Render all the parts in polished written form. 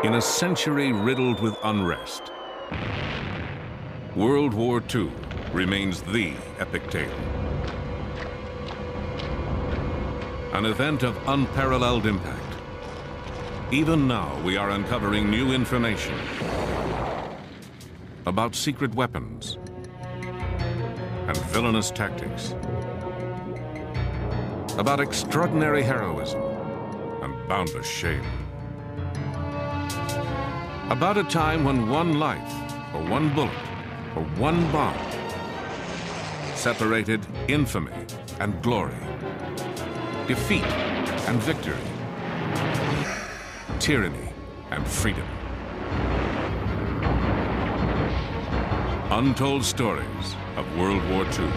In a century riddled with unrest, World War II remains the epic tale. An event of unparalleled impact. Even now, we are uncovering new information about secret weapons and villainous tactics, about extraordinary heroism and boundless shame, about a time when one life, or one bullet, or one bomb separated infamy and glory, defeat and victory, tyranny and freedom. Untold stories of World War II.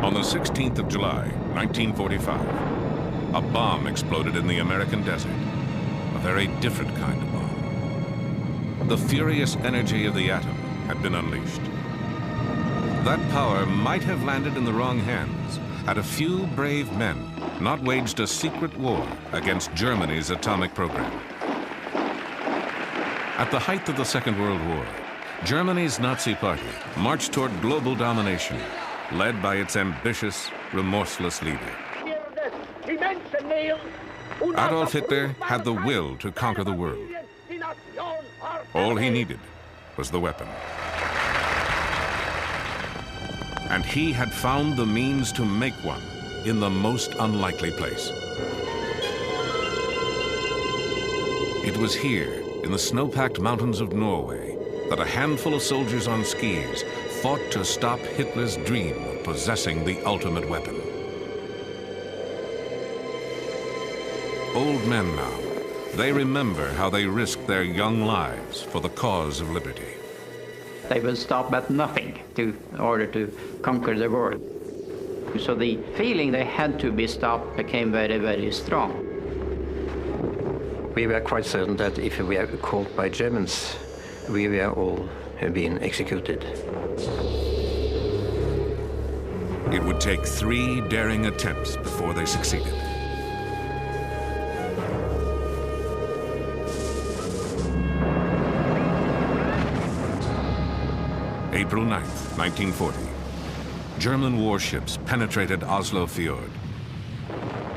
On the 16th of July, 1945, a bomb exploded in the American desert. A very different kind of bomb. The furious energy of the atom had been unleashed. That power might have landed in the wrong hands had a few brave men not waged a secret war against Germany's atomic program. At the height of the Second World War, Germany's Nazi Party marched toward global domination, led by its ambitious, remorseless leader. Adolf Hitler had the will to conquer the world. All he needed was the weapon. And he had found the means to make one in the most unlikely place. It was here, in the snow-packed mountains of Norway, that a handful of soldiers on skis fought to stop Hitler's dream of possessing the ultimate weapon. Old men now, they remember how they risked their young lives for the cause of liberty. They will stop at nothing in order to conquer the world. So the feeling they had to be stopped became very, very strong. We were quite certain that if we were caught by Germans, we were all being executed. It would take 3 daring attempts before they succeeded. April 9th, 1940. German warships penetrated Oslo Fjord.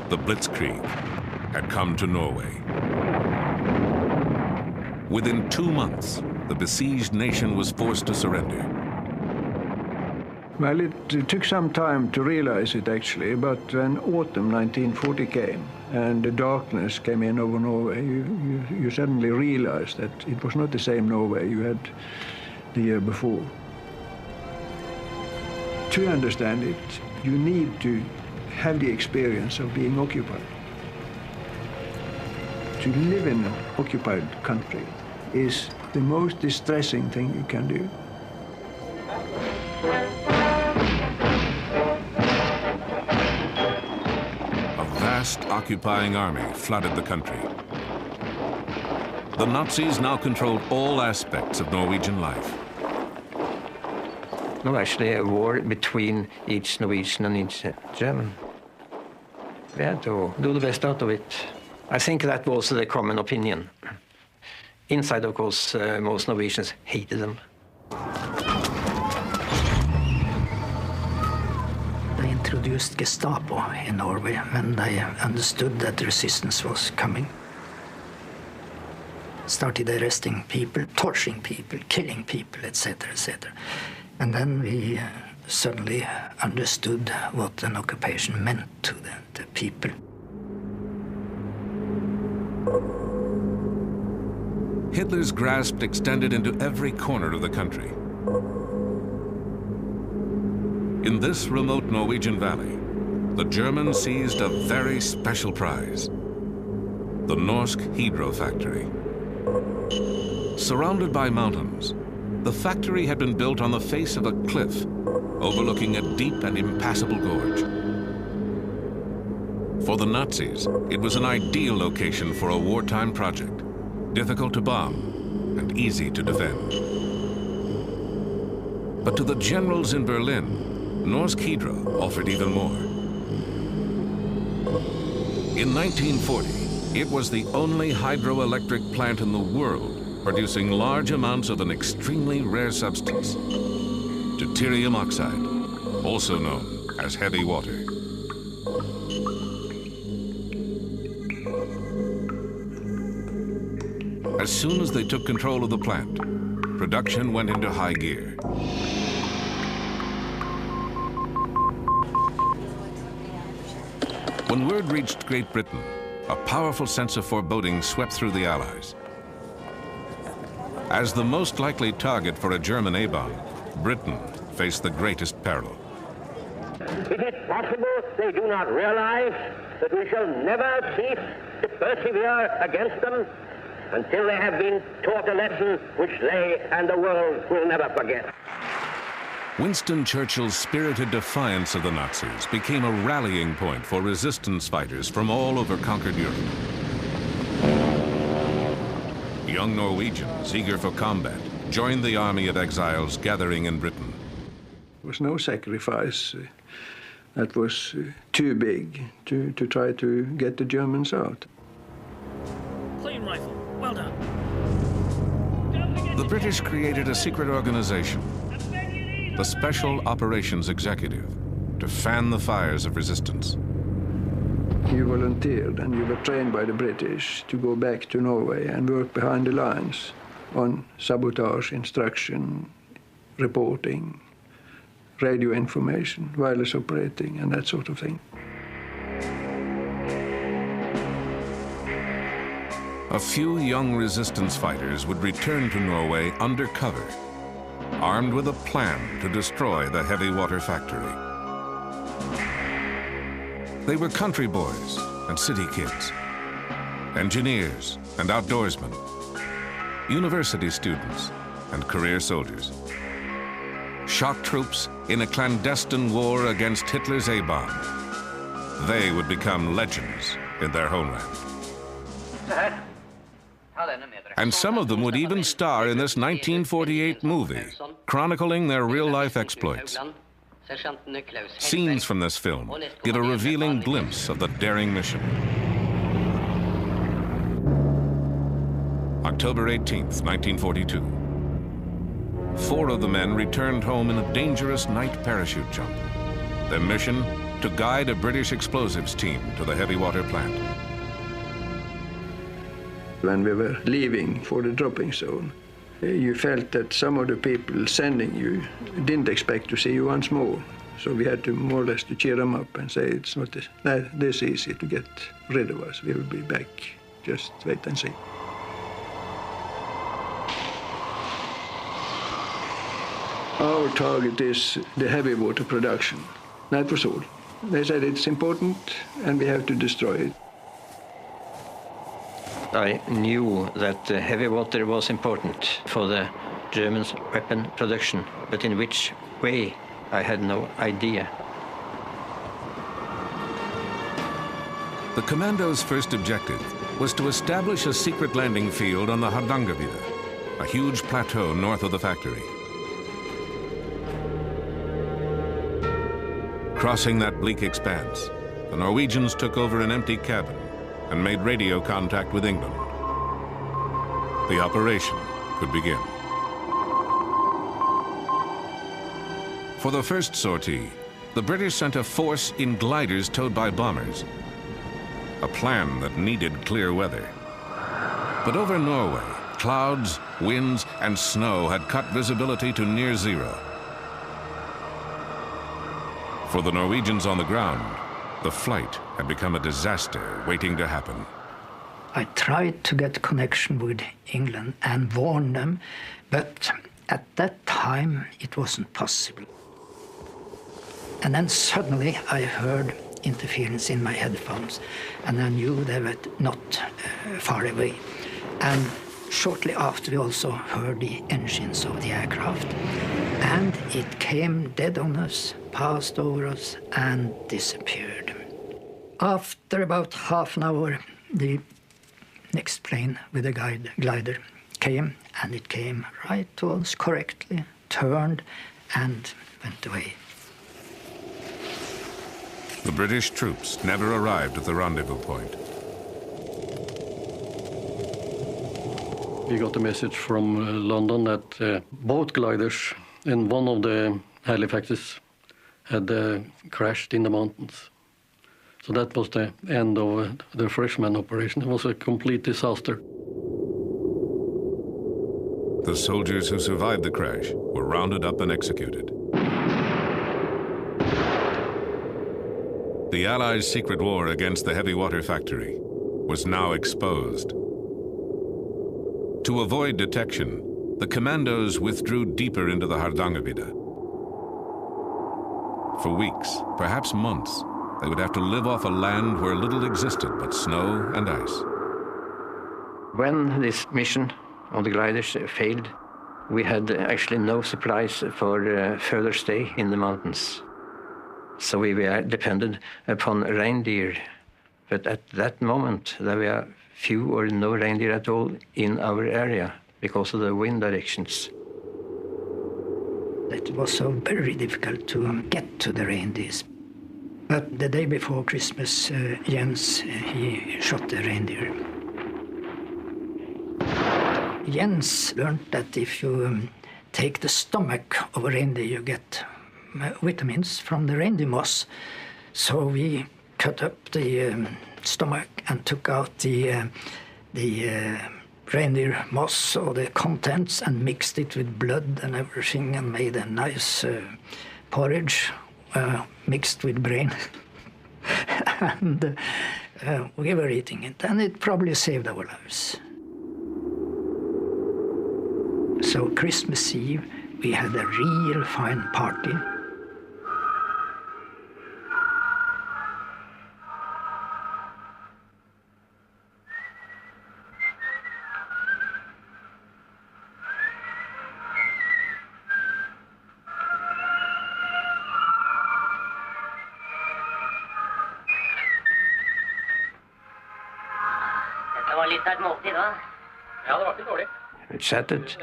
The Blitzkrieg had come to Norway. Within 2 months, the besieged nation was forced to surrender. Well, it took some time to realize it, actually, but when autumn 1940 came and the darkness came in over Norway, you suddenly realized that it was not the same Norway you had the year before. To understand it, you need to have the experience of being occupied. To live in an occupied country is the most distressing thing you can do. A vast occupying army flooded the country. The Nazis now controlled all aspects of Norwegian life. No, actually a war between each Norwegian and each German. We had to do the best out of it. I think that was the common opinion. Inside, of course, most Norwegians hated them. They introduced Gestapo in Norway when they understood that the resistance was coming. Started arresting people, torturing people, killing people, etc., etc. And then we suddenly understood what an occupation meant to the people. Hitler's grasp extended into every corner of the country. In this remote Norwegian valley, the Germans seized a very special prize, the Norsk Hydro factory. Surrounded by mountains, the factory had been built on the face of a cliff overlooking a deep and impassable gorge. For the Nazis, it was an ideal location for a wartime project. difficult to bomb, and easy to defend. But to the generals in Berlin, Norsk Hydro offered even more. In 1940, it was the only hydroelectric plant in the world producing large amounts of an extremely rare substance, deuterium oxide, also known as heavy water. As soon as they took control of the plant, production went into high gear. When word reached Great Britain, a powerful sense of foreboding swept through the Allies. As the most likely target for a German A-bomb, Britain faced the greatest peril. Is it possible they do not realize that we shall never cease to persevere against them until they have been taught a lesson which they and the world will never forget? Winston Churchill's spirited defiance of the Nazis became a rallying point for resistance fighters from all over conquered Europe. Young Norwegians, eager for combat, joined the army of exiles gathering in Britain. There was no sacrifice that was too big to try to get the Germans out. Clean rifle. Well done. The British created a secret organization, the Special Operations Executive, to fan the fires of resistance. You volunteered and you were trained by the British to go back to Norway and work behind the lines on sabotage, instruction, reporting, radio information, wireless operating, and that sort of thing. A few young resistance fighters would return to Norway undercover, armed with a plan to destroy the heavy water factory. They were country boys and city kids, engineers and outdoorsmen, university students and career soldiers. Shock troops in a clandestine war against Hitler's A-bomb. They would become legends in their homeland. And some of them would even star in this 1948 movie, chronicling their real-life exploits. Scenes from this film give a revealing glimpse of the daring mission. October 18th, 1942. 4 of the men returned home in a dangerous night parachute jump. Their mission, to guide a British explosives team to the heavy water plant. When we were leaving for the dropping zone, you felt that some of the people sending you didn't expect to see you once more. So we had to more or less to cheer them up and say it's not this easy to get rid of us. We will be back. Just wait and see. Our target is the heavy water production. That was all. They said it's important and we have to destroy it. I knew that heavy water was important for the Germans' weapon production, but in which way, I had no idea. The commandos' first objective was to establish a secret landing field on the Hardangervidda, a huge plateau north of the factory. Crossing that bleak expanse, the Norwegians took over an empty cabin and made radio contact with England. The operation could begin. For the first sortie, the British sent a force in gliders towed by bombers, a plan that needed clear weather. But over Norway, clouds, winds, and snow had cut visibility to near zero. For the Norwegians on the ground, the flight had become a disaster waiting to happen. I tried to get connection with England and warn them, but at that time it wasn't possible. And then suddenly I heard interference in my headphones, and I knew they were not far away. And shortly after we also heard the engines of the aircraft, and it came dead on us, passed over us, and disappeared. After about half an hour, the next plane with a glider came, and it came right to us correctly, turned, and went away. The British troops never arrived at the rendezvous point. We got a message from London that both gliders in one of the Halifaxes had crashed in the mountains. So that was the end of the freshman operation. It was a complete disaster. The soldiers who survived the crash were rounded up and executed. The Allies' secret war against the heavy water factory was now exposed. To avoid detection, the commandos withdrew deeper into the Hardangervidda. For weeks, perhaps months, they would have to live off a land where little existed but snow and ice. When this mission of the gliders failed, we had actually no supplies for further stay in the mountains. So we were dependent upon reindeer. But at that moment, there were few or no reindeer at all in our area because of the wind directions. It was so very difficult to get to the reindeers. But the day before Christmas, Jens, he shot the reindeer. Jens learned that if you take the stomach of a reindeer, you get vitamins from the reindeer moss. So we cut up the stomach and took out the reindeer moss or the contents and mixed it with blood and everything and made a nice porridge mixed with brain. And we were eating it, and it probably saved our lives. So Christmas Eve, we had a real fine party. We chatted.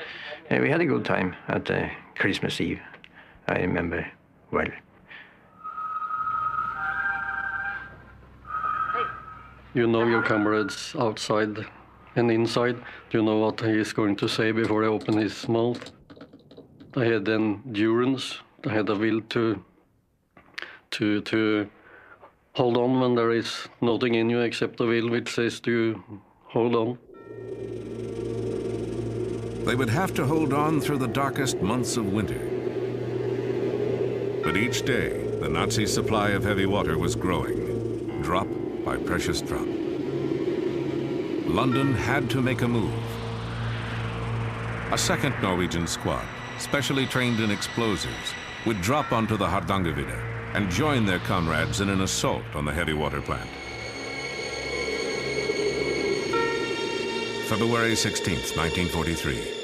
We had a good time at Christmas Eve, I remember well. You know your comrades outside and inside. You know what he is going to say before he opens his mouth. They had endurance. They had a will to hold on when there is nothing in you except the will which says to hold on. They would have to hold on through the darkest months of winter. But each day, the Nazi supply of heavy water was growing, drop by precious drop. London had to make a move. A second Norwegian squad, specially trained in explosives, would drop onto the Hardangervidda and join their comrades in an assault on the heavy water plant. February 16th, 1943.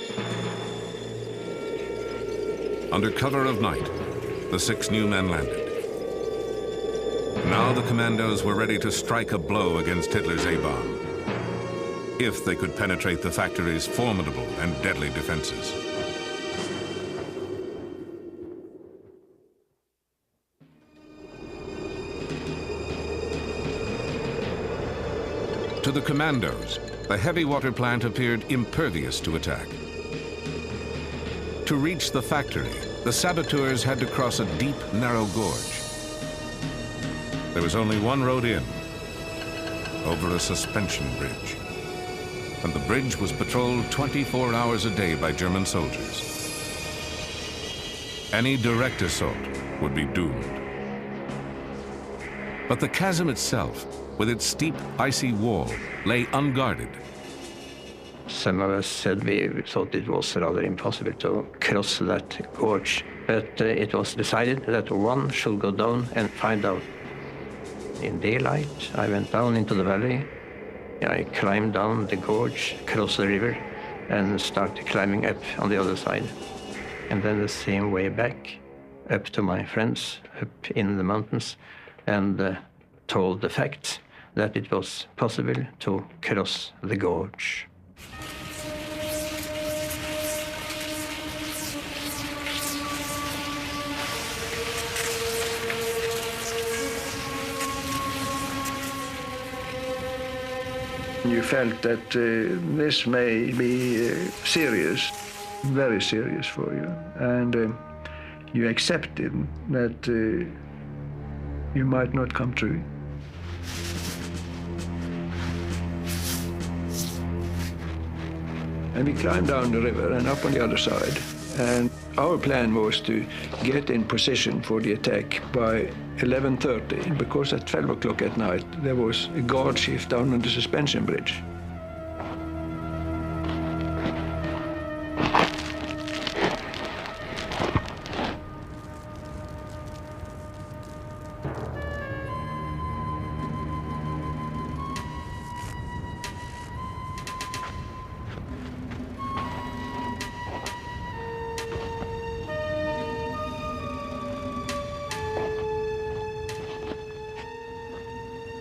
Under cover of night, the 6 new men landed. Now the commandos were ready to strike a blow against Hitler's A-bomb, if they could penetrate the factory's formidable and deadly defenses. To the commandos, the heavy water plant appeared impervious to attack. To reach the factory, the saboteurs had to cross a deep, narrow gorge. There was only one road in, over a suspension bridge. And the bridge was patrolled 24 hours a day by German soldiers. Any direct assault would be doomed. But the chasm itself, with its steep, icy wall, lay unguarded. Some of us said we thought it was rather impossible to cross that gorge, but it was decided that one should go down and find out. In daylight, I went down into the valley. I climbed down the gorge, crossed the river, and started climbing up on the other side. And then the same way back, up to my friends up in the mountains, and told the facts that it was possible to cross the gorge. You felt that this may be serious, very serious for you, and you accepted that you might not come through. And we climbed down the river and up on the other side, and our plan was to get in position for the attack by 11:30, because at 12 o'clock at night there was a guard shift down on the suspension bridge.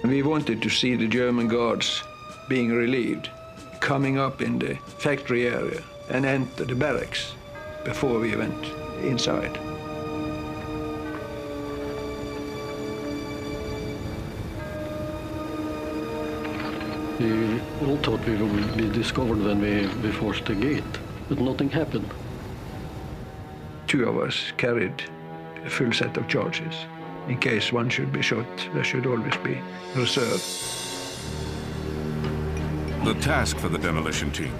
We wanted to see the German guards being relieved, coming up in the factory area and enter the barracks before we went inside. We all thought we would be discovered when we forced the gate, but nothing happened. Two of us carried a full set of charges. In case one should be shot, there should always be reserve. The task for the demolition team: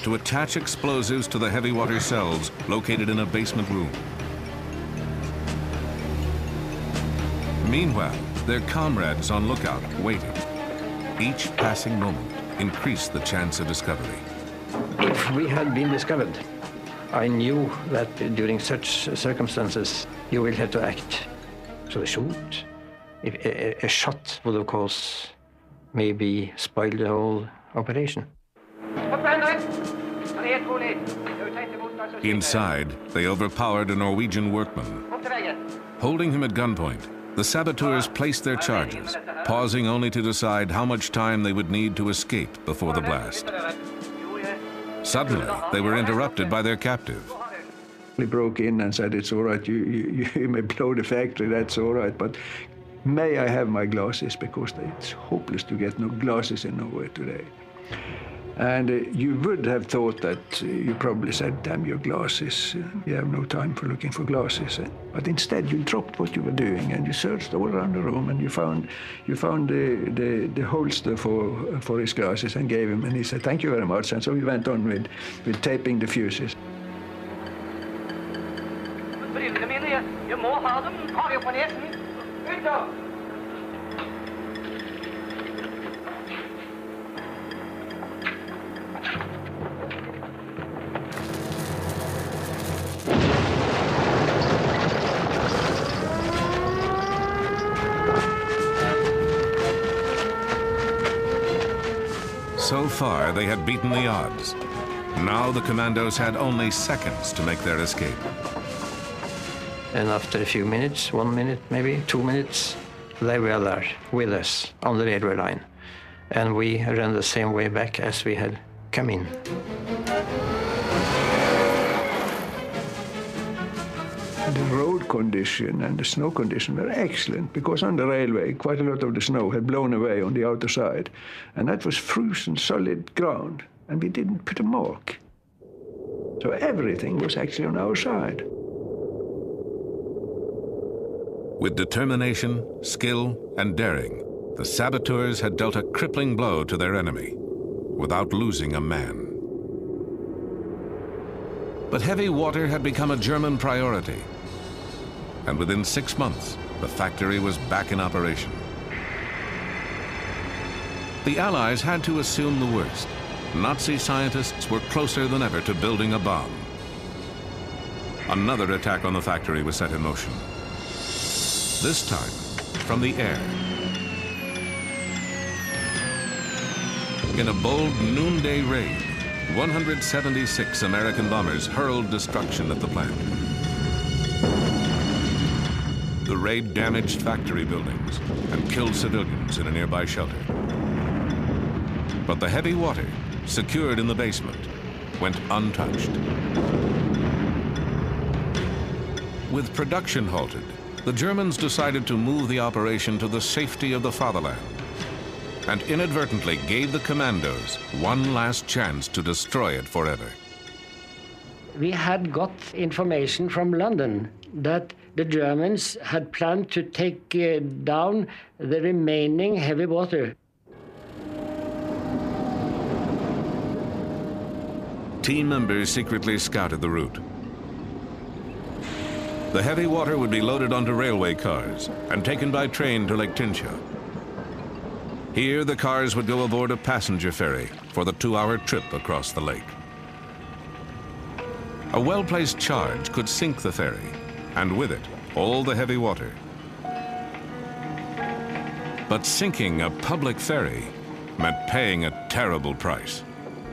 to attach explosives to the heavy water cells located in a basement room. Meanwhile, their comrades on lookout waited. Each passing moment increased the chance of discovery. If we had been discovered, I knew that during such circumstances you will have to act. So shoot. If a shot would, of course, maybe spoil the whole operation. Inside, they overpowered a Norwegian workman. Holding him at gunpoint, the saboteurs placed their charges, pausing only to decide how much time they would need to escape before the blast. Suddenly, they were interrupted by their captive. He broke in and said, "It's all right, you may blow the factory, that's all right, but may I have my glasses, because it's hopeless to get no glasses in Norway today." And you would have thought that you probably said, "Damn your glasses, you have no time for looking for glasses." But instead you dropped what you were doing and you searched all around the room, and you found the holster for his glasses and gave him, and he said, "Thank you very much." And so we went on with taping the fuses. Jeg må ha dem. Ta dem på nesen. Ut da! So far, they had beaten the odds. Now the commandos had only seconds to make their escape. And after a few minutes, 1 minute, maybe 2 minutes, they were there with us on the railway line. And we ran the same way back as we had come in. The road condition and the snow condition were excellent, because on the railway quite a lot of the snow had blown away on the outer side, and that was frozen solid ground, and we didn't put a mark. So everything was actually on our side. With determination, skill, and daring, the saboteurs had dealt a crippling blow to their enemy without losing a man. But heavy water had become a German priority, and within 6 months, the factory was back in operation. The Allies had to assume the worst. Nazi scientists were closer than ever to building a bomb. Another attack on the factory was set in motion. This time, from the air. In a bold noonday raid, 176 American bombers hurled destruction at the plant. to raid damaged factory buildings and kill civilians in a nearby shelter. But the heavy water, secured in the basement, went untouched. With production halted, the Germans decided to move the operation to the safety of the fatherland and inadvertently gave the commandos one last chance to destroy it forever. We had got information from London that the Germans had planned to take down the remaining heavy water. Team members secretly scouted the route. The heavy water would be loaded onto railway cars and taken by train to Lake Tinsha. Here, the cars would go aboard a passenger ferry for the 2-hour trip across the lake. A well-placed charge could sink the ferry, and with it, all the heavy water. But sinking a public ferry meant paying a terrible price.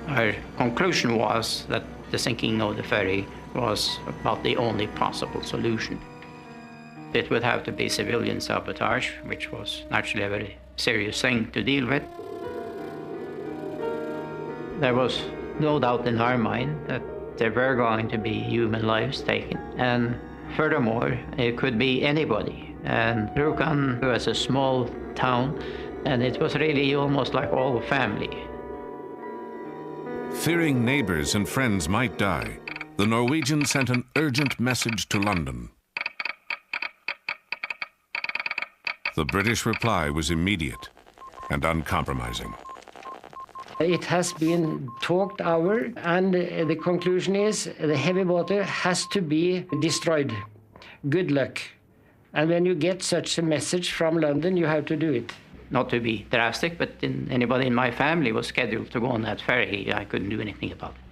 Our conclusion was that the sinking of the ferry was about the only possible solution. It would have to be civilian sabotage, which was naturally a very serious thing to deal with. There was no doubt in our mind that there were going to be human lives taken. And furthermore, it could be anybody. And Rjukan was a small town, and it was really almost like all family. Fearing neighbors and friends might die, the Norwegians sent an urgent message to London. The British reply was immediate and uncompromising. It has been talked over, and the conclusion is the heavy water has to be destroyed. Good luck. And when you get such a message from London, you have to do it. Not to be drastic, but anybody in my family was scheduled to go on that ferry. I couldn't do anything about it.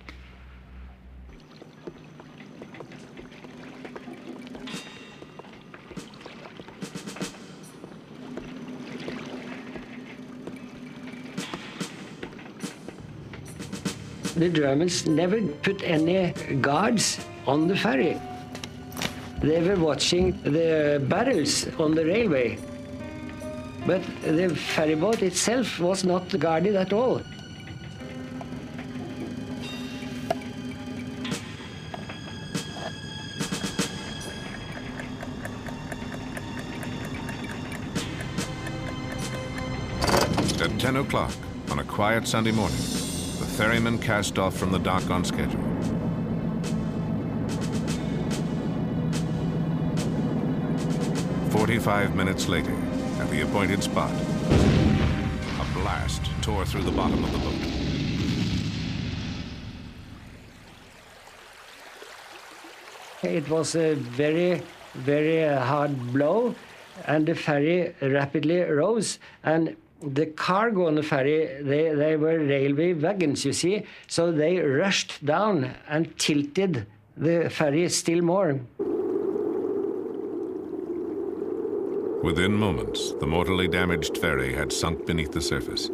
The Germans never put any guards on the ferry. They were watching the barrels on the railway. But the ferryboat itself was not guarded at all. At 10 o'clock on a quiet Sunday morning, the ferryman cast off from the dock on schedule. "45 minutes later, at the appointed spot, a blast tore through the bottom of the boat. It was a very, very hard blow, and the ferry rapidly rose. And the cargo on the ferry, they were railway wagons, you see, so they rushed down and tilted the ferry still more. Within moments, the mortally damaged ferry had sunk beneath the surface,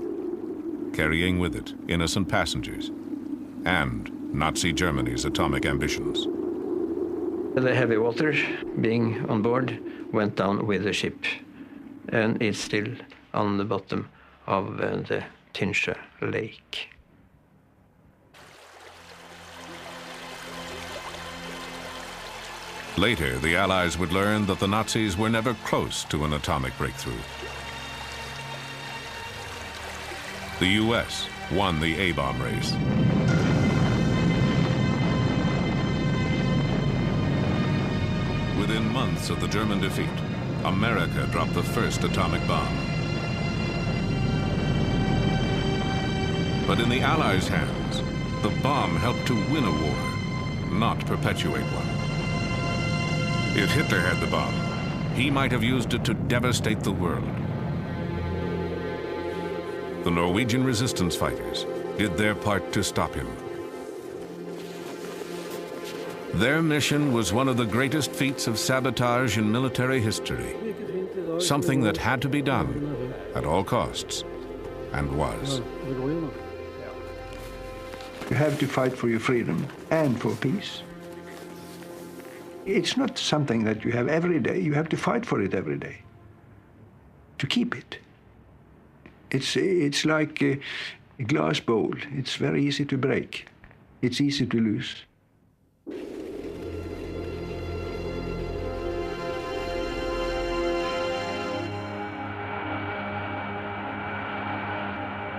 carrying with it innocent passengers and Nazi Germany's atomic ambitions. The heavy water being on board went down with the ship, and it's still on the bottom of the Tinsha Lake. Later, the Allies would learn that the Nazis were never close to an atomic breakthrough. The U.S. won the A-bomb race. Within months of the German defeat, America dropped the first atomic bomb. But in the Allies' hands, the bomb helped to win a war, not perpetuate one. If Hitler had the bomb, he might have used it to devastate the world. The Norwegian resistance fighters did their part to stop him. Their mission was one of the greatest feats of sabotage in military history, something that had to be done at all costs, and was. You have to fight for your freedom and for peace. It's not something that you have every day. You have to fight for it every day to keep it. It's like a glass bowl. It's very easy to break. It's easy to lose.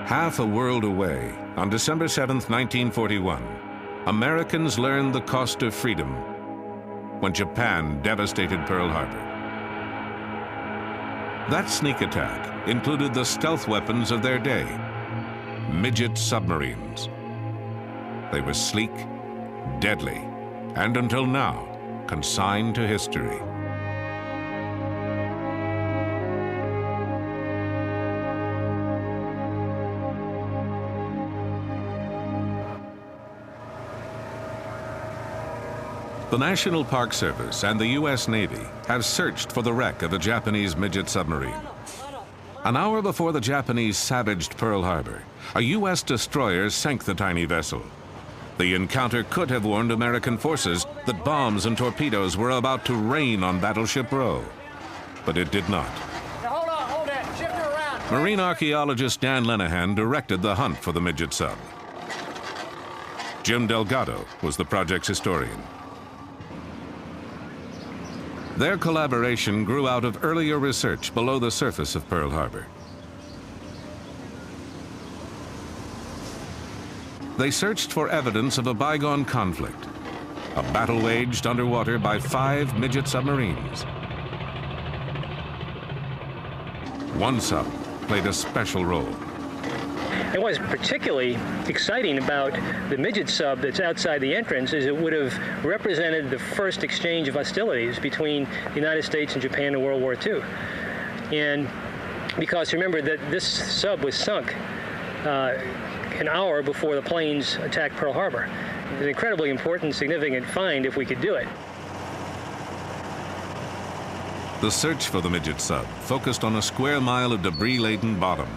Half a world away, on December 7th, 1941, Americans learned the cost of freedom when Japan devastated Pearl Harbor. That sneak attack included the stealth weapons of their day, midget submarines. They were sleek, deadly, and until now, consigned to history. The National Park Service and the U.S. Navy have searched for the wreck of a Japanese midget submarine. An hour before the Japanese savaged Pearl Harbor, a U.S. destroyer sank the tiny vessel. The encounter could have warned American forces that bombs and torpedoes were about to rain on Battleship Row, but it did not. Now hold that. Shift her around. Marine archaeologist Dan Lenehan directed the hunt for the midget sub. Jim Delgado was the project's historian. Their collaboration grew out of earlier research below the surface of Pearl Harbor. They searched for evidence of a bygone conflict, a battle waged underwater by 5 midget submarines. One sub played a special role. And what's particularly exciting about the midget sub that's outside the entrance is it would have represented the first exchange of hostilities between the United States and Japan in World War II. And because remember that this sub was sunk an hour before the planes attacked Pearl Harbor. It's an incredibly important, significant find if we could do it. The search for the midget sub focused on a square mile of debris-laden bottom.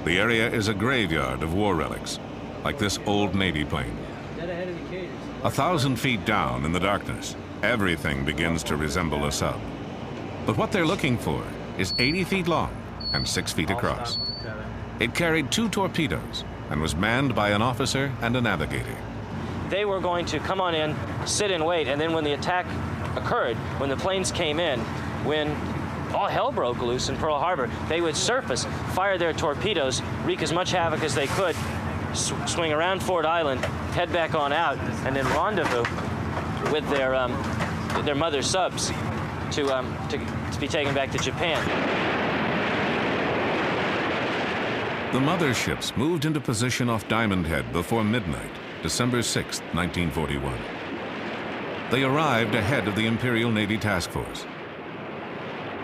The area is a graveyard of war relics, like this old Navy plane. 1,000 feet down in the darkness, everything begins to resemble a sub. But what they're looking for is 80 feet long and 6 feet across. It carried 2 torpedoes and was manned by an officer and a navigator. They were going to come on in, sit and wait, and then when the attack occurred, when the planes came in, when all hell broke loose in Pearl Harbor, they would surface, fire their torpedoes, wreak as much havoc as they could, swing around Ford Island, head back on out, and then rendezvous with their mother subs to be taken back to Japan. The mother ships moved into position off Diamond Head before midnight, December 6, 1941. They arrived ahead of the Imperial Navy Task Force.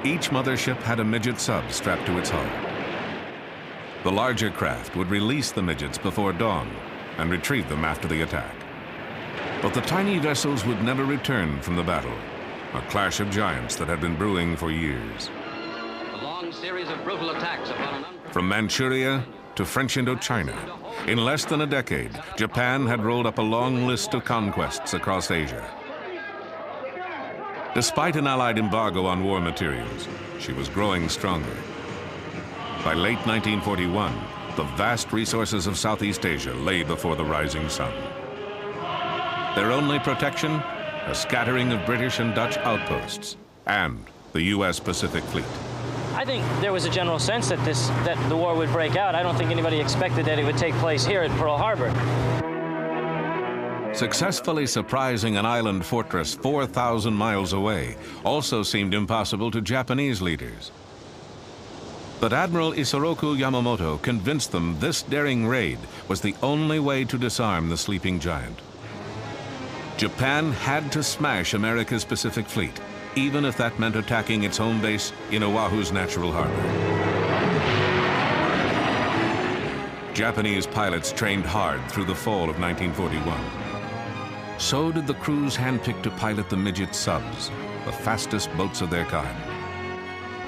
Each mothership had a midget sub strapped to its hull. The larger craft would release the midgets before dawn and retrieve them after the attack. But the tiny vessels would never return from the battle, a clash of giants that had been brewing for years. A long series of brutal attacks upon From Manchuria to French Indochina, in less than a decade, Japan had rolled up a long list of conquests across Asia. Despite an Allied embargo on war materials, she was growing stronger. By late 1941, the vast resources of Southeast Asia lay before the rising sun. Their only protection, a scattering of British and Dutch outposts, and the U.S. Pacific Fleet. I think there was a general sense that the war would break out. I don't think anybody expected that it would take place here at Pearl Harbor. Successfully surprising an island fortress 4,000 miles away also seemed impossible to Japanese leaders. But Admiral Isoroku Yamamoto convinced them this daring raid was the only way to disarm the sleeping giant. Japan had to smash America's Pacific Fleet, even if that meant attacking its home base in Oahu's natural harbor. Japanese pilots trained hard through the fall of 1941. So did the crews handpicked to pilot the midget subs, the fastest boats of their kind.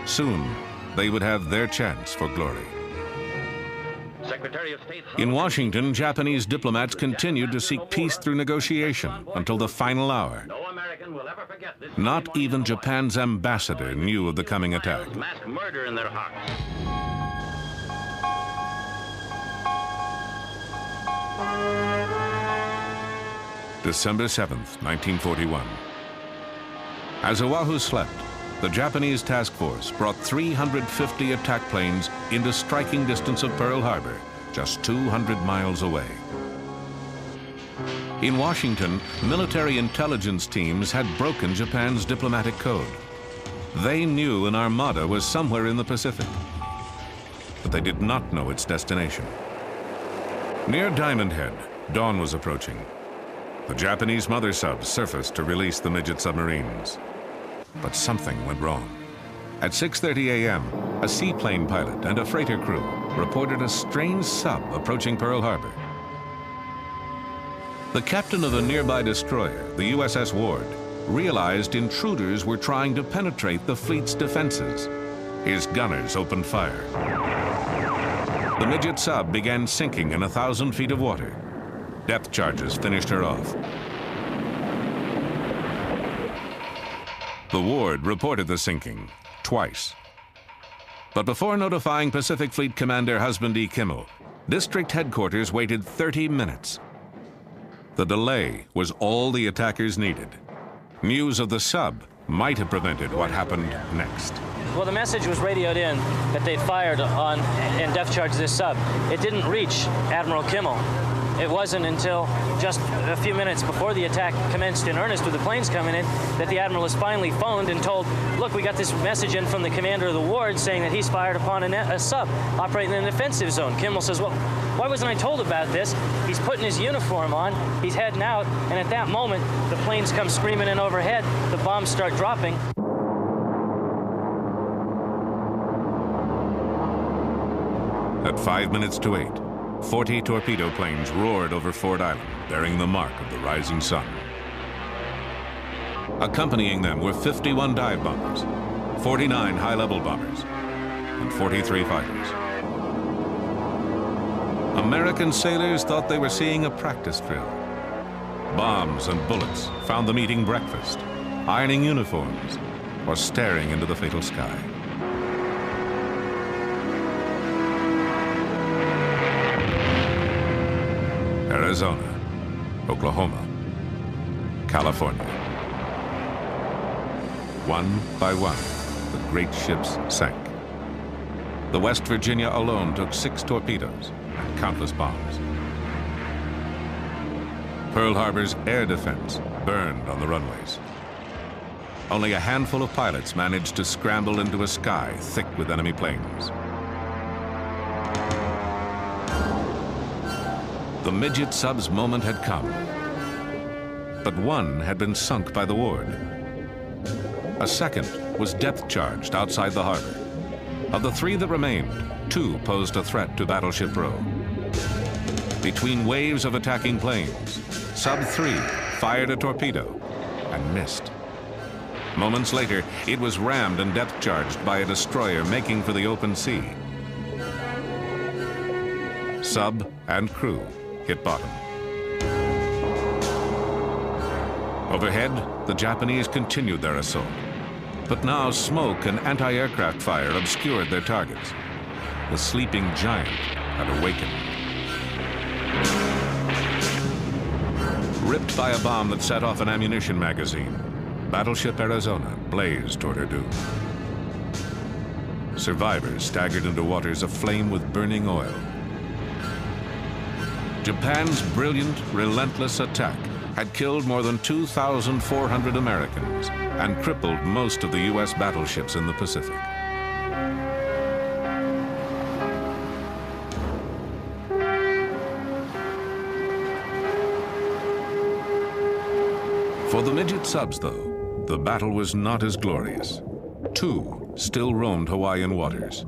Soon, they would have their chance for glory. Secretary of State... In Washington, Japanese diplomats continued to seek peace through negotiation until the final hour. No American will ever forget this. Not even Japan's ambassador knew of the coming attack. Mass murder in their hearts. December 7th, 1941. As Oahu slept, the Japanese task force brought 350 attack planes into striking distance of Pearl Harbor, just 200 miles away. In Washington, military intelligence teams had broken Japan's diplomatic code. They knew an armada was somewhere in the Pacific, but they did not know its destination. Near Diamond Head, dawn was approaching. The Japanese mother subs surfaced to release the midget submarines. But something went wrong. At 6:30 a.m., a seaplane pilot and a freighter crew reported a strange sub approaching Pearl Harbor. The captain of a nearby destroyer, the USS Ward, realized intruders were trying to penetrate the fleet's defenses. His gunners opened fire. The midget sub began sinking in 1,000 feet of water. Depth charges finished her off. The Ward reported the sinking twice. But before notifying Pacific Fleet Commander Husband E. Kimmel, District Headquarters waited 30 minutes. The delay was all the attackers needed. News of the sub might have prevented what happened next. Well, the message was radioed in that they'd fired on and depth charged this sub. It didn't reach Admiral Kimmel. It wasn't until just a few minutes before the attack commenced in earnest with the planes coming in that the Admiral was finally phoned and told, look, we got this message in from the commander of the Ward saying that he's fired upon a sub operating in the defensive zone. Kimmel says, well, why wasn't I told about this? He's putting his uniform on, he's heading out, and at that moment, the planes come screaming in overhead, the bombs start dropping. At 5 minutes to 8, 40 torpedo planes roared over Ford Island, bearing the mark of the rising sun. Accompanying them were 51 dive bombers, 49 high-level bombers, and 43 fighters. American sailors thought they were seeing a practice drill. Bombs and bullets found them eating breakfast, ironing uniforms, or staring into the fatal sky. Arizona, Oklahoma, California. One by one, the great ships sank. The West Virginia alone took 6 torpedoes and countless bombs. Pearl Harbor's air defense burned on the runways. Only a handful of pilots managed to scramble into a sky thick with enemy planes. The midget sub's moment had come, but one had been sunk by the Ward. A second was depth-charged outside the harbor. Of the 3 that remained, 2 posed a threat to Battleship Row. Between waves of attacking planes, Sub 3 fired a torpedo and missed. Moments later, it was rammed and depth-charged by a destroyer making for the open sea. Sub and crew hit bottom. Overhead, the Japanese continued their assault. But now smoke and anti-aircraft fire obscured their targets. The sleeping giant had awakened. Ripped by a bomb that set off an ammunition magazine, Battleship Arizona blazed toward her doom. Survivors staggered into waters aflame with burning oil. Japan's brilliant, relentless attack had killed more than 2,400 Americans and crippled most of the U.S. battleships in the Pacific. For the midget subs, though, the battle was not as glorious. 2 still roamed Hawaiian waters.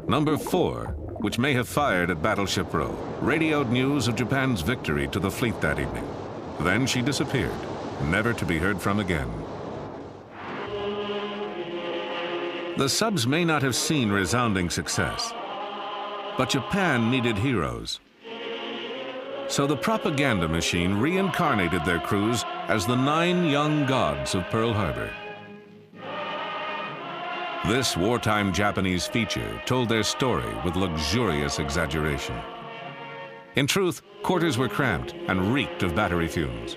Number 4, which may have fired at Battleship Row, radioed news of Japan's victory to the fleet that evening. Then she disappeared, never to be heard from again. The subs may not have seen resounding success, But Japan needed heroes. So the propaganda machine reincarnated their crews as the 9 young gods of Pearl Harbor. This wartime Japanese feature told their story with luxurious exaggeration. In truth, quarters were cramped and reeked of battery fumes.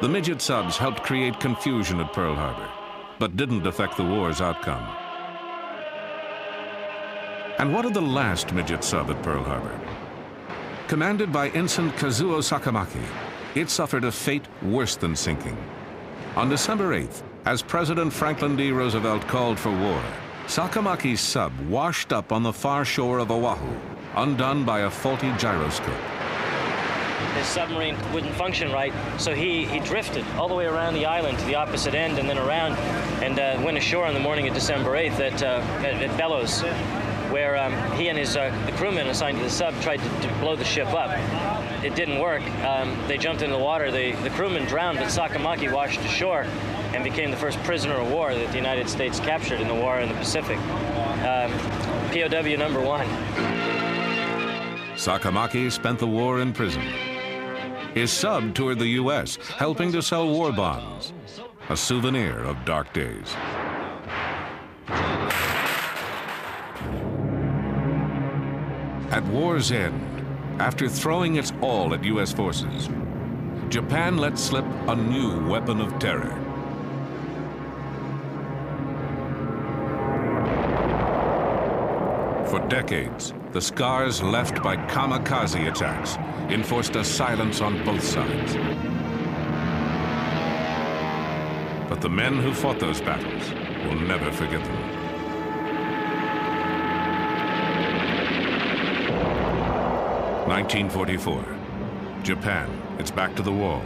The midget subs helped create confusion at Pearl Harbor, but didn't affect the war's outcome. And what of the last midget sub at Pearl Harbor? Commanded by Ensign Kazuo Sakamaki, it suffered a fate worse than sinking. On December 8th, as President Franklin D. Roosevelt called for war, Sakamaki's sub washed up on the far shore of Oahu, undone by a faulty gyroscope. His submarine wouldn't function right, so he drifted all the way around the island to the opposite end and then around and went ashore on the morning of December 8th at Bellows, where he and the crewmen assigned to the sub tried to blow the ship up. It didn't work. They jumped into the water. The crewmen drowned, but Sakamaki washed ashore and became the first prisoner of war that the United States captured in the war in the Pacific. POW number 1. Sakamaki spent the war in prison. His sub toured the U.S., helping to sell war bonds, a souvenir of dark days. At war's end, after throwing its all at U.S. forces, Japan let slip a new weapon of terror. For decades, the scars left by kamikaze attacks enforced a silence on both sides. But the men who fought those battles will never forget them. (1944). Japan, its back to the wall,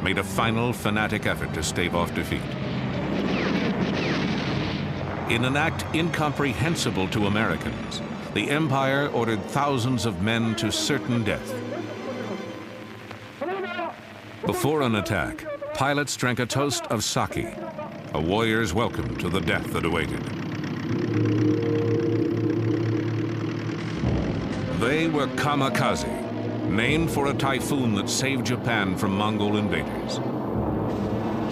made a final fanatic effort to stave off defeat. In an act incomprehensible to Americans, the Empire ordered thousands of men to certain death. Before an attack, pilots drank a toast of sake, a warrior's welcome to the death that awaited. They were kamikaze, named for a typhoon that saved Japan from Mongol invaders.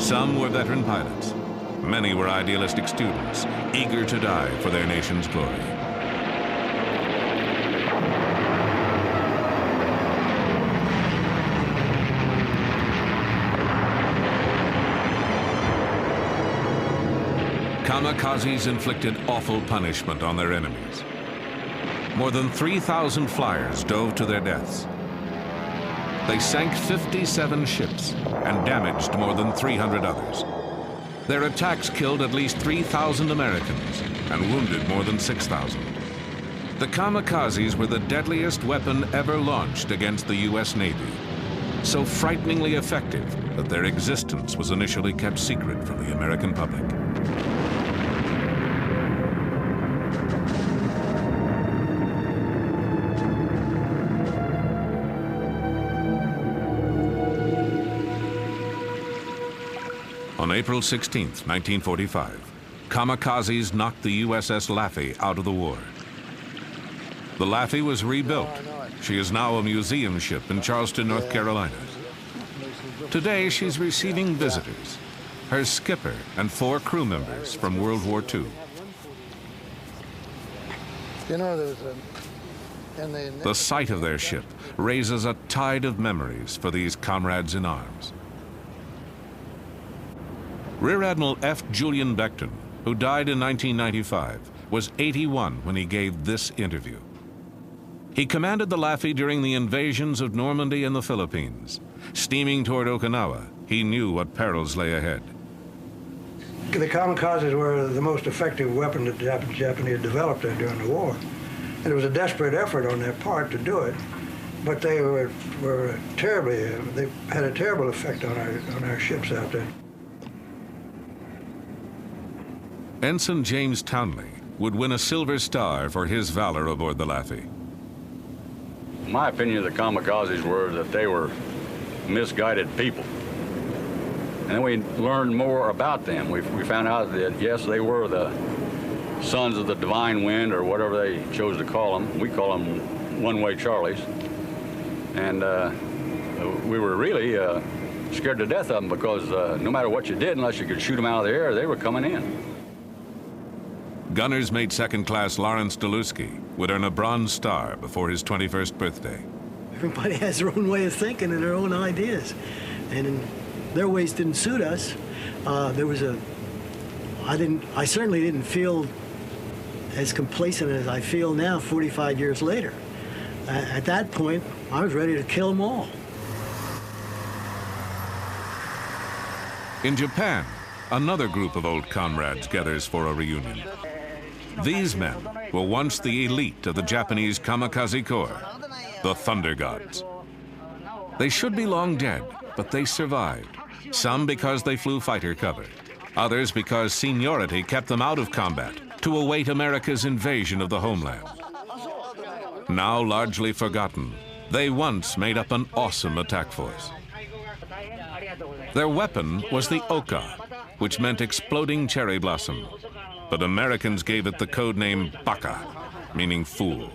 Some were veteran pilots. Many were idealistic students, eager to die for their nation's glory. Kamikazes inflicted awful punishment on their enemies. More than 3,000 flyers dove to their deaths. They sank 57 ships and damaged more than 300 others. Their attacks killed at least 3,000 Americans and wounded more than 6,000. The kamikazes were the deadliest weapon ever launched against the U.S. Navy, so frighteningly effective that their existence was initially kept secret from the American public. On April 16, 1945, kamikazes knocked the USS Laffey out of the war. The Laffey was rebuilt. She is now a museum ship in Charleston, North Carolina. Today, she's receiving visitors, her skipper and 4 crew members from World War II. You know, the sight of their ship raises a tide of memories for these comrades in arms. Rear Admiral F. Julian Beckton, who died in 1995, was 81 when he gave this interview. He commanded the Laffey during the invasions of Normandy and the Philippines. Steaming toward Okinawa, he knew what perils lay ahead. The kamikazes were the most effective weapon that the Japanese developed during the war. And it was a desperate effort on their part to do it, but they were terribly, they had a terrible effect on our ships out there. Ensign James Townley would win a Silver Star for his valor aboard the Laffey. My opinion of the kamikazes were that they were misguided people. And then we learned more about them. We found out that, yes, they were the sons of the divine wind, or whatever they chose to call them. We call them one-way Charlies. And we were really scared to death of them because no matter what you did, unless you could shoot them out of the air, they were coming in. Gunners mate second-class Lawrence Delusky would earn a Bronze Star before his 21st birthday. Everybody has their own way of thinking and their own ideas. And their ways didn't suit us. I certainly didn't feel as complacent as I feel now 45 years later. At that point, I was ready to kill them all. In Japan, another group of old comrades gathers for a reunion. These men were once the elite of the Japanese kamikaze corps, the Thunder Gods. They should be long dead, but they survived. Some because they flew fighter cover, others because seniority kept them out of combat to await America's invasion of the homeland. Now largely forgotten, they once made up an awesome attack force. Their weapon was the Oka, which meant exploding cherry blossom, but Americans gave it the code name Baka, meaning fool.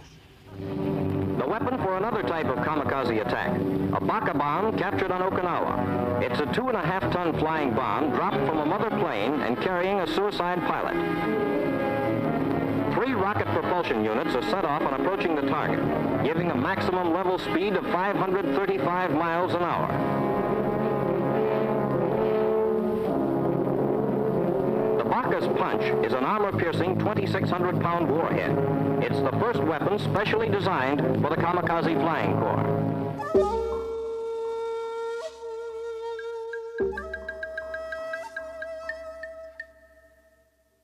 The weapon for another type of kamikaze attack, a Baka bomb captured on Okinawa. It's a 2.5-ton flying bomb dropped from a mother plane and carrying a suicide pilot. 3 rocket propulsion units are set off on approaching the target, giving a maximum level speed of 535 miles an hour. The Baka's punch is an armor-piercing 2,600-pound warhead. It's the first weapon specially designed for the kamikaze flying corps.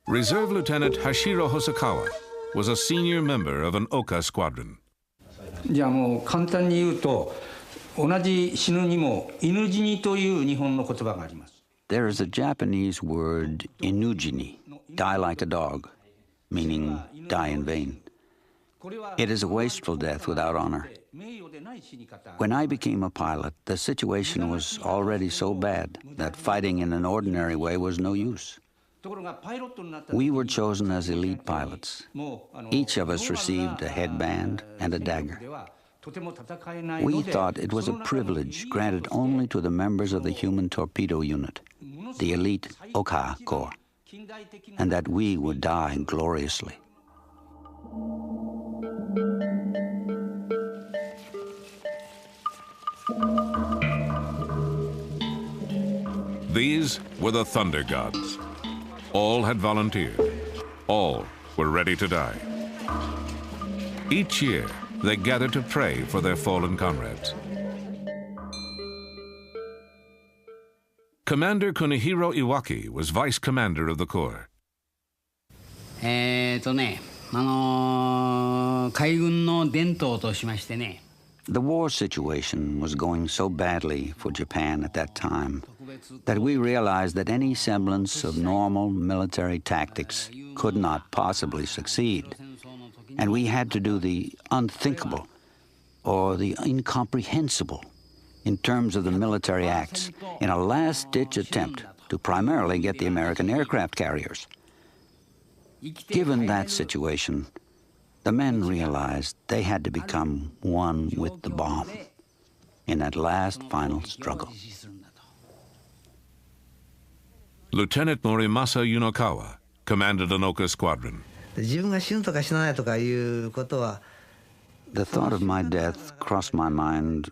Reserve Lieutenant Hashiro Hosokawa was a senior member of an Oka squadron. じゃあもう簡単に言うと、同じ死ぬにも犬死にという日本の言葉があります。 There is a Japanese word, inujini, die like a dog, meaning die in vain. It is a wasteful death without honor. When I became a pilot, the situation was already so bad that fighting in an ordinary way was no use. We were chosen as elite pilots. Each of us received a headband and a dagger. We thought it was a privilege granted only to the members of the human torpedo unit, the elite Oka Corps, and that we would die gloriously. These were the Thunder Gods. All had volunteered. All were ready to die. Each year, they gathered to pray for their fallen comrades. Commander Kunihiro Iwaki was vice commander of the Corps. 海軍の伝統としましてね。 The war situation was going so badly for Japan at that time that we realized that any semblance of normal military tactics could not possibly succeed. And we had to do the unthinkable or the incomprehensible in terms of the military acts in a last-ditch attempt to primarily get the American aircraft carriers. Given that situation, the men realized they had to become one with the bomb in that last final struggle. Lieutenant Morimasa Yunokawa commanded an Oka squadron. The thought of my death crossed my mind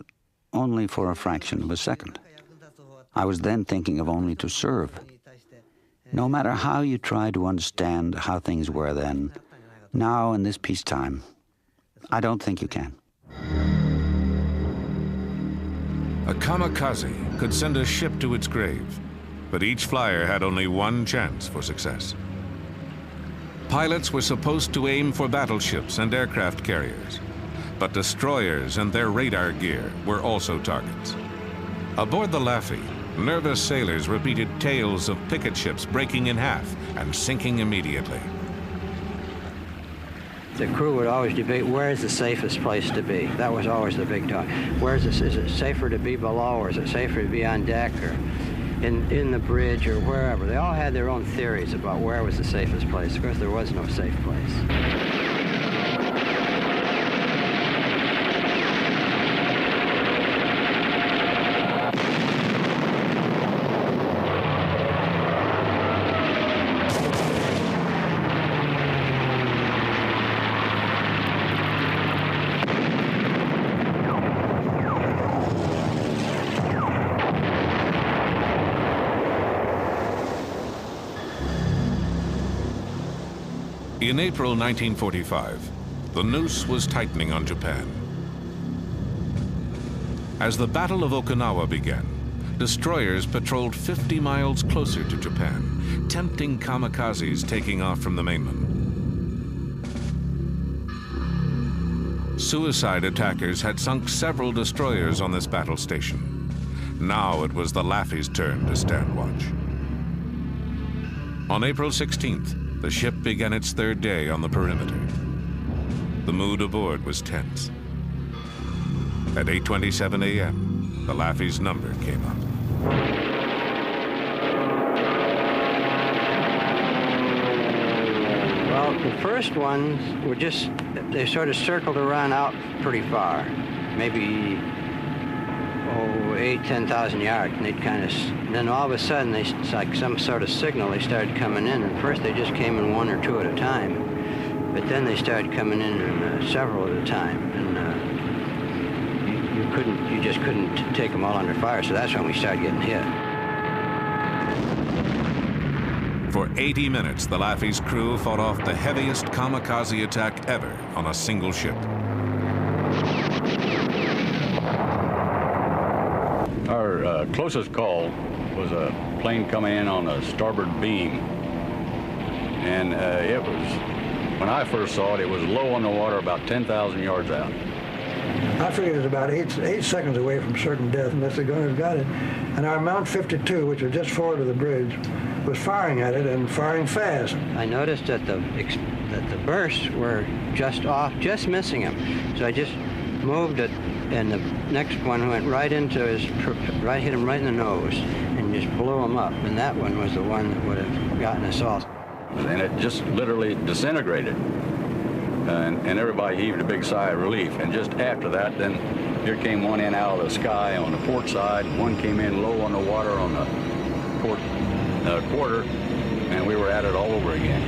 only for a fraction of a second. I was then thinking of only to serve. No matter how you try to understand how things were then, now in this peacetime, I don't think you can. A kamikaze could send a ship to its grave, but each flyer had only one chance for success. Pilots were supposed to aim for battleships and aircraft carriers, but destroyers and their radar gear were also targets. Aboard the Laffey, nervous sailors repeated tales of picket ships breaking in half and sinking immediately. The crew would always debate where is the safest place to be. That was always the big talk. Is it safer to be below, or is it safer to be on deck? in the bridge or wherever. They all had their own theories about where was the safest place. Of course, there was no safe place. In April 1945, the noose was tightening on Japan. As the Battle of Okinawa began, destroyers patrolled 50 miles closer to Japan, tempting kamikazes taking off from the mainland. Suicide attackers had sunk several destroyers on this battle station. Now it was the Laffey's turn to stand watch. On April 16th, the ship began its third day on the perimeter. The mood aboard was tense. At 8:27 a.m., the Laffey's number came up. Well, the first ones were just, they sort of circled around out pretty far, maybe 10,000 yards, and they'd kind of, then all of a sudden, it's like some sort of signal, they started coming in, and first they just came in one or two at a time, but then they started coming in several at a time, and you just couldn't take them all under fire, so that's when we started getting hit. For 80 minutes, the Laffey's crew fought off the heaviest kamikaze attack ever on a single ship. Our closest call was a plane coming in on a starboard beam. And it was, when I first saw it, it was low on the water, about 10,000 yards out. I figured it was about eight seconds away from certain death unless the gunners got it. And our Mount 52, which was just forward of the bridge, was firing at it and firing fast. I noticed that the bursts were just off, just missing him. So I just moved it, and the next one went right into his, hit him right in the nose, and just blew him up. And that one was the one that would have gotten us all. And it just literally disintegrated. And everybody heaved a big sigh of relief. And just after that, then here came one in out of the sky on the port side. One came in low on the water on the port quarter, and we were at it all over again.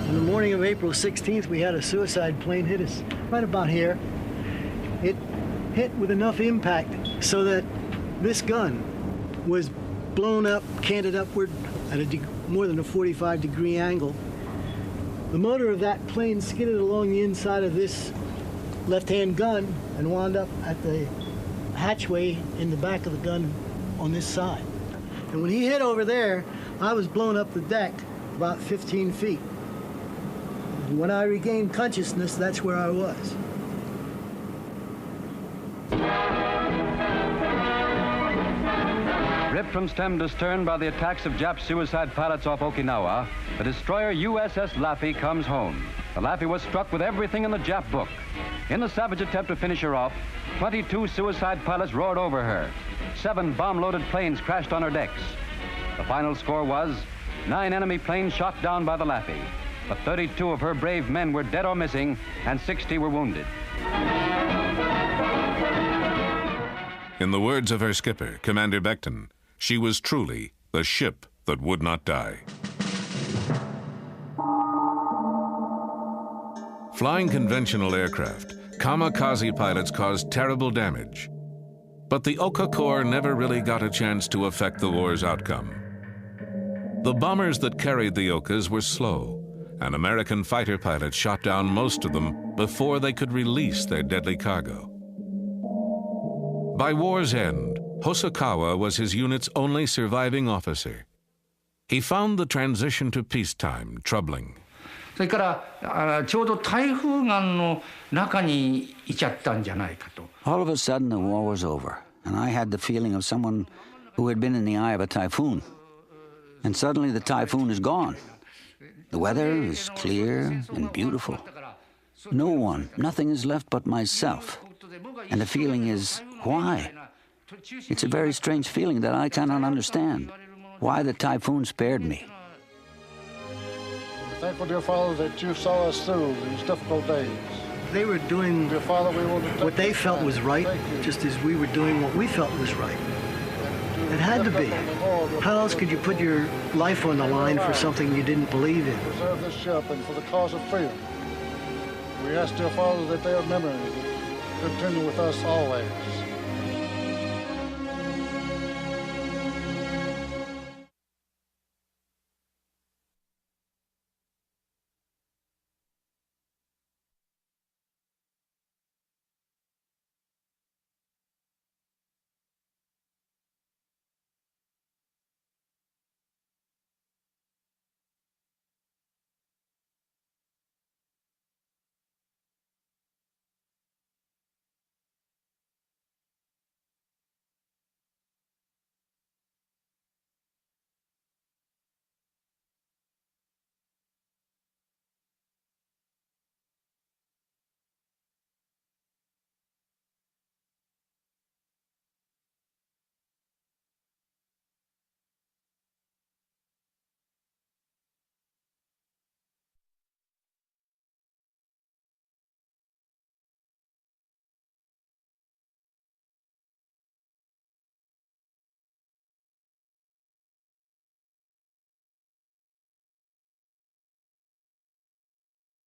On the morning of April 16th, we had a suicide plane hit us right about here. It hit with enough impact so that this gun was blown up, canted upward at more than a 45-degree angle. The motor of that plane skidded along the inside of this left-hand gun and wound up at the hatchway in the back of the gun on this side. And when he hit over there, I was blown up the deck about 15 feet. And when I regained consciousness, that's where I was. Ripped from stem to stern by the attacks of Jap suicide pilots off Okinawa, the destroyer USS Laffey comes home. The Laffey was struck with everything in the Jap book. In the savage attempt to finish her off, 22 suicide pilots roared over her. 7 bomb-loaded planes crashed on her decks. The final score was 9 enemy planes shot down by the Laffey. But 32 of her brave men were dead or missing, and 60 were wounded. In the words of her skipper, Commander Beckton, she was truly the ship that would not die. Flying conventional aircraft, kamikaze pilots caused terrible damage. But the Oka Corps never really got a chance to affect the war's outcome. The bombers that carried the Okas were slow, and American fighter pilots shot down most of them before they could release their deadly cargo. By war's end, Hosokawa was his unit's only surviving officer. He found the transition to peacetime troubling. それからちょうど台風眼の中にいちゃったんじゃないかと。All of a sudden, the war was over. and I had the feeling of someone who had been in the eye of a typhoon. And suddenly the typhoon is gone. The weather is clear and beautiful. No one, nothing is left but myself. And the feeling is, why? It's a very strange feeling that I cannot understand. Why the typhoon spared me. We're thankful, dear Father, that you saw us through these difficult days. They were doing Dear Father, we want to what they felt was right, just as we were doing what we felt was right. It had to be. How else could you put your life on the line for something you didn't believe in? preserve this ship and for the cause of freedom. We ask, dear Father, that they remember and continue with us always.